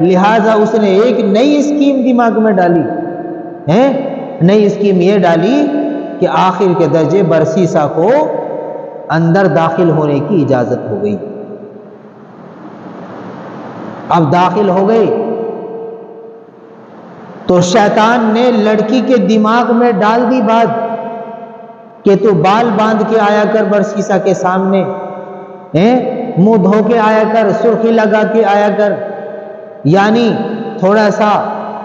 لہذا اس نے ایک نئی اسکیم دماغ میں ڈالی ہے. نئی اسکیم یہ ڈالی کہ آخر کے درجے برسیسا کو اندر داخل ہونے کی اجازت ہو گئی. اب داخل ہو گئی تو شیطان نے لڑکی کے دماغ میں ڈال دی بات کہ تو بال باندھ کے آیا کر برسیسا کے سامنے، منہ دھو کے آیا کر، سرخی لگا کے آیا کر، یعنی تھوڑا سا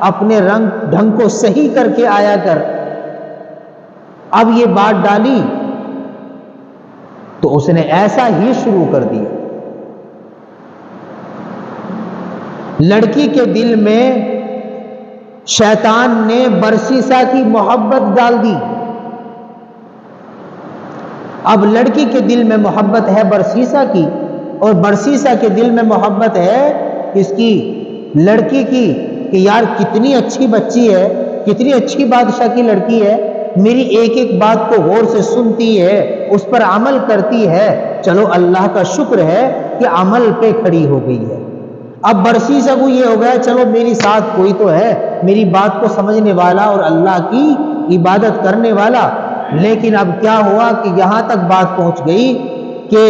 اپنے رنگ ڈھنگ کو صحیح کر کے آیا کر. اب یہ بات ڈالی تو اس نے ایسا ہی شروع کر دیا. لڑکی کے دل میں شیطان نے برسیسا کی محبت ڈال دی. اب لڑکی کے دل میں محبت ہے برسیسا کی، اور برسیسا کے دل میں محبت ہے اس کی لڑکی کی کہ یار کتنی اچھی بچی ہے، کتنی اچھی بادشاہ کی لڑکی ہے، میری ایک ایک بات کو غور سے سنتی ہے، اس پر عمل کرتی ہے. چلو اللہ کا شکر ہے کہ عمل پہ کھڑی ہو گئی ہے. اب برسیسا کو یہ ہو گیا چلو میری ساتھ کوئی تو ہے، میری بات کو سمجھنے والا اور اللہ کی عبادت کرنے والا. لیکن اب کیا ہوا کہ یہاں تک بات پہنچ گئی کہ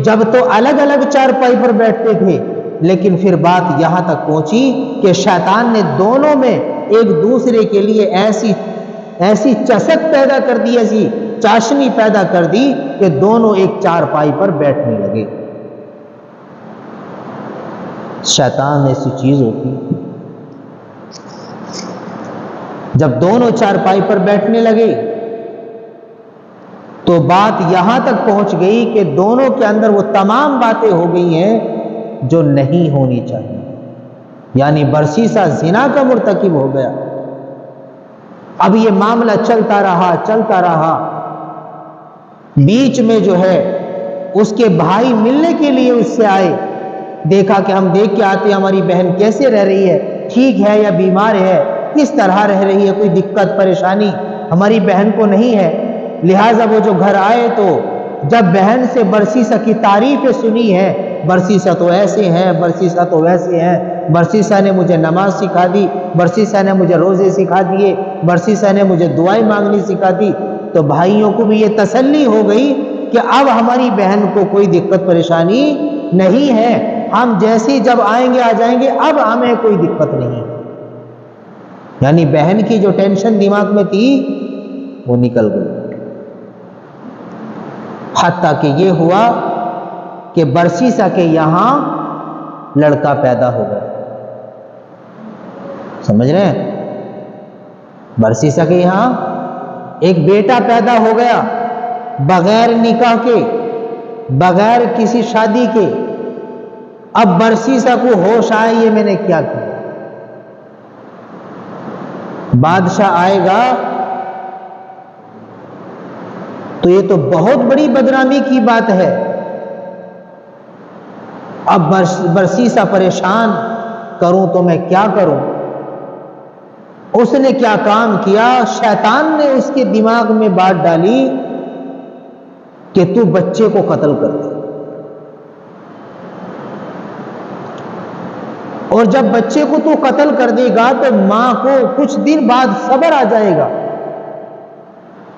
جب تو الگ الگ چارپائی پر بیٹھتے تھے، لیکن پھر بات یہاں تک پہنچی کہ شیطان نے دونوں میں ایک دوسرے کے لیے ایسی چسک پیدا کر دی، ایسی چاشنی پیدا کر دی کہ دونوں ایک چارپائی پر بیٹھنے لگے. شیطان ایسی چیز ہوتی، جب دونوں چارپائی پر بیٹھنے لگے تو بات یہاں تک پہنچ گئی کہ دونوں کے اندر وہ تمام باتیں ہو گئی ہیں جو نہیں ہونی چاہیے. یعنی برسیسا زنا کا مرتکب ہو گیا. اب یہ معاملہ چلتا رہا. بیچ میں جو ہے اس کے بھائی ملنے کے لیے اس سے آئے، دیکھا کہ ہم دیکھ کے آتے ہیں ہماری بہن کیسے رہ رہی ہے، ٹھیک ہے یا بیمار ہے، کس طرح رہ رہی ہے، کوئی دقت پریشانی ہماری بہن کو نہیں ہے. لہٰذا وہ جو گھر آئے تو جب بہن سے برسیسا کی تعریفیں سنی ہے، برسیسا تو ایسے ہیں، برسیسا تو ویسے ہیں، برسیسا نے مجھے نماز سکھا دی، برسیسا نے مجھے روزے سکھا دیے، برسیسا نے مجھے دعائیں مانگنی سکھا دی، تو بھائیوں کو بھی یہ تسلی ہو گئی کہ اب ہماری بہن کو کوئی دقت پریشانی نہیں ہے، ہم جیسی جب آئیں گے آ جائیں گے، اب ہمیں کوئی دقت نہیں. یعنی بہن کی جو ٹینشن دماغ میں تھی وہ نکل گئی. حتیٰ کہ یہ ہوا کہ برسیسا کے یہاں لڑکا پیدا ہو گیا. سمجھ رہے ہیں؟ برسیسا کے یہاں ایک بیٹا پیدا ہو گیا، بغیر نکاح کے، بغیر کسی شادی کے. اب برسیسا کو ہوش آئے یہ میں نے کیا کیا. بادشاہ آئے گا تو یہ تو بہت بڑی بدنامی کی بات ہے. اب برسیسا پریشان، کروں تو میں کیا کروں. اس نے کیا کام کیا، شیطان نے اس کے دماغ میں بات ڈالی کہ تو بچے کو قتل کر دے، اور جب بچے کو تو قتل کر دے گا تو ماں کو کچھ دن بعد صبر آ جائے گا.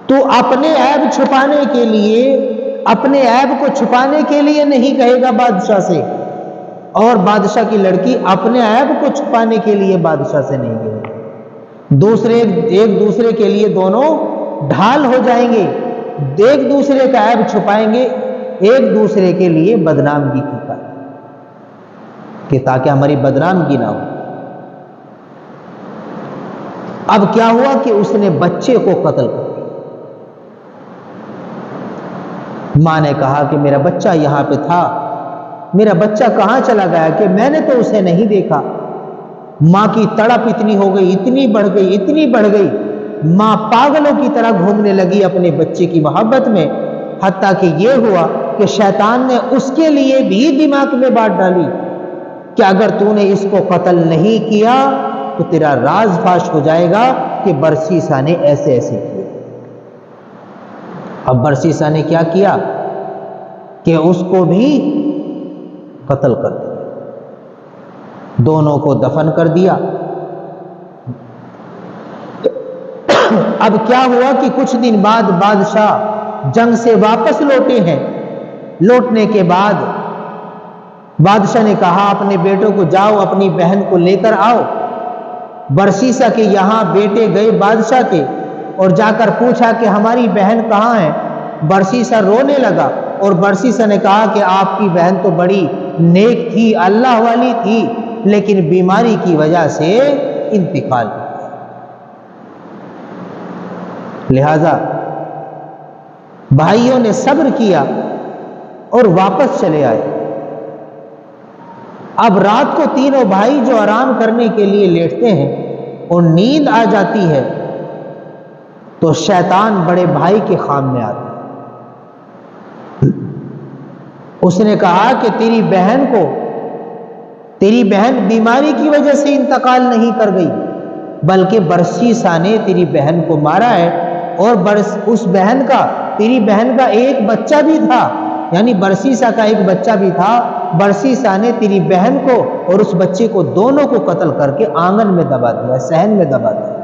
تو اپنے عیب چھپانے کے لیے، اپنے عیب کو چھپانے کے لیے نہیں کہے گا بادشاہ سے، اور بادشاہ کی لڑکی اپنے عیب کو چھپانے کے لیے بادشاہ سے نہیں کہے گی. ایک دوسرے کے لیے دونوں ڈھال ہو جائیں گے، ایک دوسرے کا عیب چھپائیں گے، ایک دوسرے کے لیے بدنامگی کی کر کہ تاکہ ہماری بدنامگی نہ ہو. اب کیا ہوا کہ اس نے بچے کو قتل کر دیا. ماں نے کہا کہ میرا بچہ یہاں پہ تھا، میرا بچہ کہاں چلا گیا کہ میں نے تو اسے نہیں دیکھا. ماں کی تڑپ اتنی ہو گئی، اتنی بڑھ گئی، ماں پاگلوں کی طرح گھومنے لگی اپنے بچے کی محبت میں. حتیٰ کہ یہ ہوا کہ شیطان نے اس کے لیے بھی دماغ میں بات ڈالی کہ اگر تو نے اس کو قتل نہیں کیا تو تیرا راز فاش ہو جائے گا کہ برسیسا نے ایسے کیا. اب برسیسا نے کیا کیا کہ اس کو بھی قتل کر دیا. دونوں کو دفن کر دیا۔ اب کیا ہوا کہ کچھ دن بعد بادشاہ جنگ سے واپس لوٹے ہیں۔ لوٹنے کے بعد بادشاہ نے کہا اپنے بیٹوں کو جاؤ اپنی بہن کو لے کر آؤ۔ برسیسا کے یہاں بیٹے گئے بادشاہ کے اور جا کر پوچھا کہ ہماری بہن کہاں ہے؟ برسیسا رونے لگا اور برسیسا نے کہا کہ آپ کی بہن تو بڑی نیک تھی، اللہ والی تھی، لیکن بیماری کی وجہ سے انتقال ہو گیا، لہذا بھائیوں نے صبر کیا اور واپس چلے آئے۔ اب رات کو تینوں بھائی جو آرام کرنے کے لیے لیٹتے ہیں اور نیند آ جاتی ہے تو شیطان بڑے بھائی کے خواب میں آتا ہے۔ اس نے کہا کہ تیری بہن بیماری کی وجہ سے انتقال نہیں کر گئی، بلکہ برسیسا نے تیری بہن کو مارا ہے، اور تیری بہن کا ایک بچہ بھی تھا، یعنی برسیسا کا ایک بچہ بھی تھا۔ برسیسا نے تیری بہن کو اور اس بچے کو دونوں کو قتل کر کے آنگن میں دبا دیا، صحن میں دبا دیا۔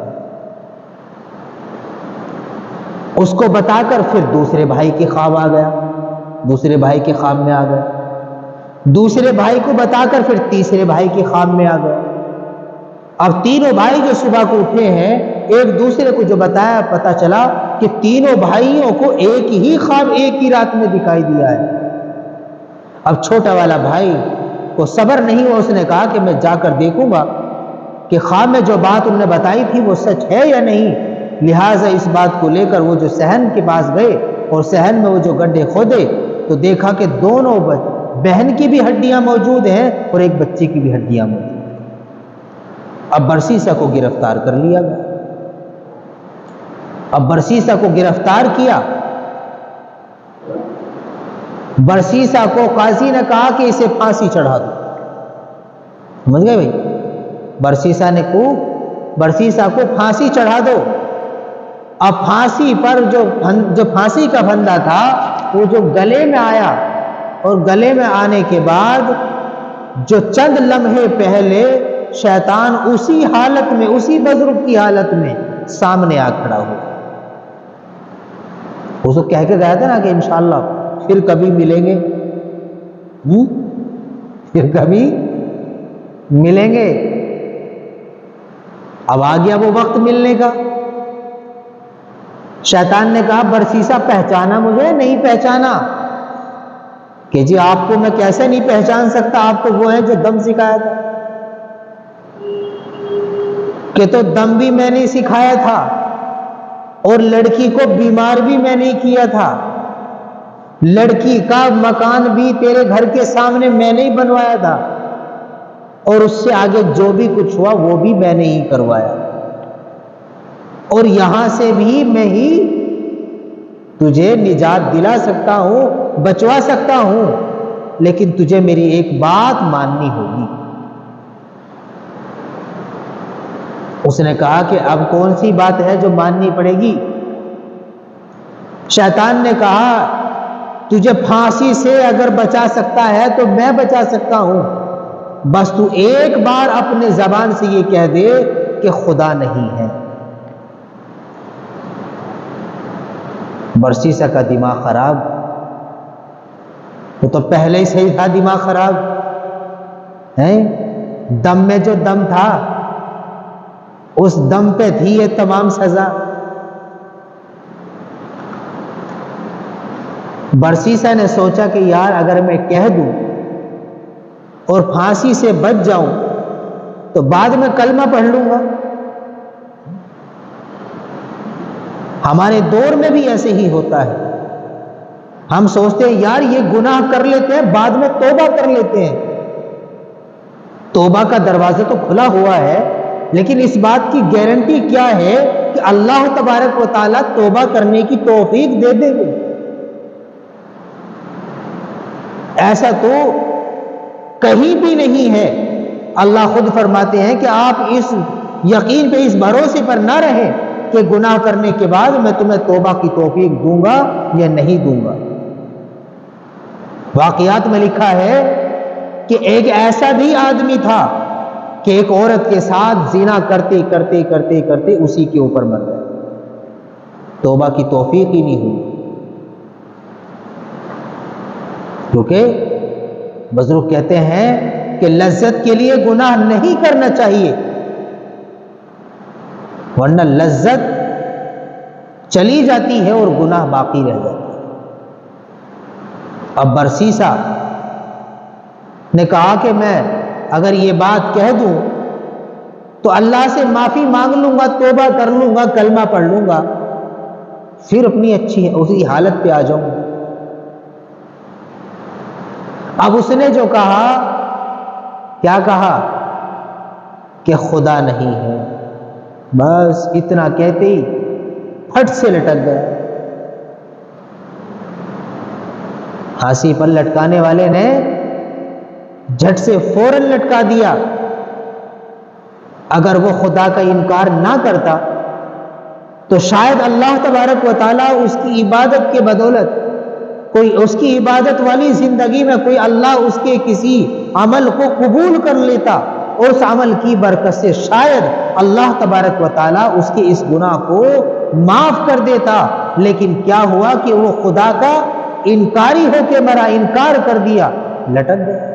اس کو بتا کر پھر دوسرے بھائی کے خواب آ گیا، دوسرے بھائی کے خواب میں آ گیا، دوسرے بھائی کو بتا کر پھر تیسرے بھائی کے خواب میں آ گیا۔ اب تینوں بھائی جو صبح کو اٹھے ہیں، ایک دوسرے کو جو بتایا، پتا چلا کہ تینوں بھائیوں کو ایک ہی خواب ایک ہی رات میں دکھائی دیا ہے۔ اب چھوٹا والا بھائی کو صبر نہیں ہوا، اس نے کہا کہ میں جا کر دیکھوں گا کہ خواب میں جو بات انہوں نے بتائی تھی وہ سچ ہے یا نہیں۔ لہٰذا اس بات کو لے کر وہ جو صحن کے پاس گئے اور صحن میں وہ جو گڈھے کھودے تو دیکھا کہ دونوں بہن کی بھی ہڈیاں موجود ہیں اور ایک بچے کی بھی ہڈیاں موجود ہیں۔ اب برسیسا کو گرفتار کر لیا گیا۔ اب برسیسا کو گرفتار کیا، برسیسا کو قاضی نے کہا کہ اسے پھانسی چڑھا دو، سمجھ گئے بھائی؟ برسیسا کو پھانسی چڑھا دو۔ اب پھانسی پر جو پھانسی کا پھندا تھا وہ جو گلے میں آیا، اور گلے میں آنے کے بعد جو چند لمحے پہلے شیطان اسی حالت میں، اسی بزرگ کی حالت میں سامنے آ کھڑا ہوا، اس کو کہہ کے گیا تھا نا کہ انشاءاللہ پھر کبھی ملیں گے، پھر کبھی ملیں گے۔ اب آ گیا وہ وقت ملنے کا۔ شیطان نے کہا برسیسا پہچانا مجھے؟ نہیں پہچانا۔ کہ جی آپ کو میں کیسے نہیں پہچان سکتا، آپ تو وہ ہیں جو دم سکھایا تھا۔ کہ تو دم بھی میں نے سکھایا تھا اور لڑکی کو بیمار بھی میں نے کیا تھا، لڑکی کا مکان بھی تیرے گھر کے سامنے میں نے ہی بنوایا تھا، اور اس سے آگے جو بھی کچھ ہوا وہ بھی میں نے ہی کروایا، اور یہاں سے بھی میں ہی تجھے نجات دلا سکتا ہوں، بچوا سکتا ہوں، لیکن تجھے میری ایک بات ماننی ہوگی۔ اس نے کہا کہ اب کون سی بات ہے جو ماننی پڑے گی؟ شیطان نے کہا تجھے پھانسی سے اگر بچا سکتا ہے تو میں بچا سکتا ہوں، بس تو ایک بار اپنے زبان سے یہ کہہ دے کہ خدا نہیں ہے۔ برسیسا کا دماغ خراب، وہ تو پہلے ہی صحیح تھا دماغ خراب ہے، دم میں جو دم تھا اس دم پہ تھی یہ تمام سزا۔ برسیسا نے سوچا کہ یار اگر میں کہہ دوں اور پھانسی سے بچ جاؤں تو بعد میں کلمہ پڑھ لوں گا۔ ہمارے دور میں بھی ایسے ہی ہوتا ہے، ہم سوچتے ہیں یار یہ گناہ کر لیتے ہیں، بعد میں توبہ کر لیتے ہیں۔ توبہ کا دروازہ تو کھلا ہوا ہے، لیکن اس بات کی گارنٹی کیا ہے کہ اللہ تبارک و تعالیٰ توبہ کرنے کی توفیق دے دیں گے؟ ایسا تو کہیں بھی نہیں ہے۔ اللہ خود فرماتے ہیں کہ آپ اس یقین پہ، اس بھروسے پر نہ رہیں کہ گناہ کرنے کے بعد میں تمہیں توبہ کی توفیق دوں گا یا نہیں دوں گا۔ واقعات میں لکھا ہے کہ ایک ایسا بھی آدمی تھا کہ ایک عورت کے ساتھ زنا کرتے کرتے کرتے کرتے اسی کے اوپر مر گئے، توبہ کی توفیق ہی نہیں ہوئی۔ کیونکہ بزرگ کہتے ہیں کہ لذت کے لیے گناہ نہیں کرنا چاہیے، ورنہ لذت چلی جاتی ہے اور گناہ باقی رہ جاتا ہے۔ اب برسیسا نے کہا کہ میں اگر یہ بات کہہ دوں تو اللہ سے معافی مانگ لوں گا، توبہ کر لوں گا، کلمہ پڑھ لوں گا، پھر اپنی اسی حالت پہ آ جاؤں گا۔ اب اس نے جو کہا، کیا کہا کہ خدا نہیں ہے، بس اتنا کہتے ہی پھٹ سے لٹک گیا۔ پھانسی پر لٹکانے والے نے جھٹ سے فوراً لٹکا دیا۔ اگر وہ خدا کا انکار نہ کرتا تو شاید اللہ تبارک و تعالیٰ اس کی عبادت کے بدولت، کوئی اس کی عبادت والی زندگی میں کوئی اللہ اس کے کسی عمل کو قبول کر لیتا، اور اس عمل کی برکت سے شاید اللہ تبارک و تعالیٰ اس کے اس گناہ کو معاف کر دیتا۔ لیکن کیا ہوا کہ وہ خدا کا انکاری ہو کے مرا، انکار کر دیا، لٹک گیا۔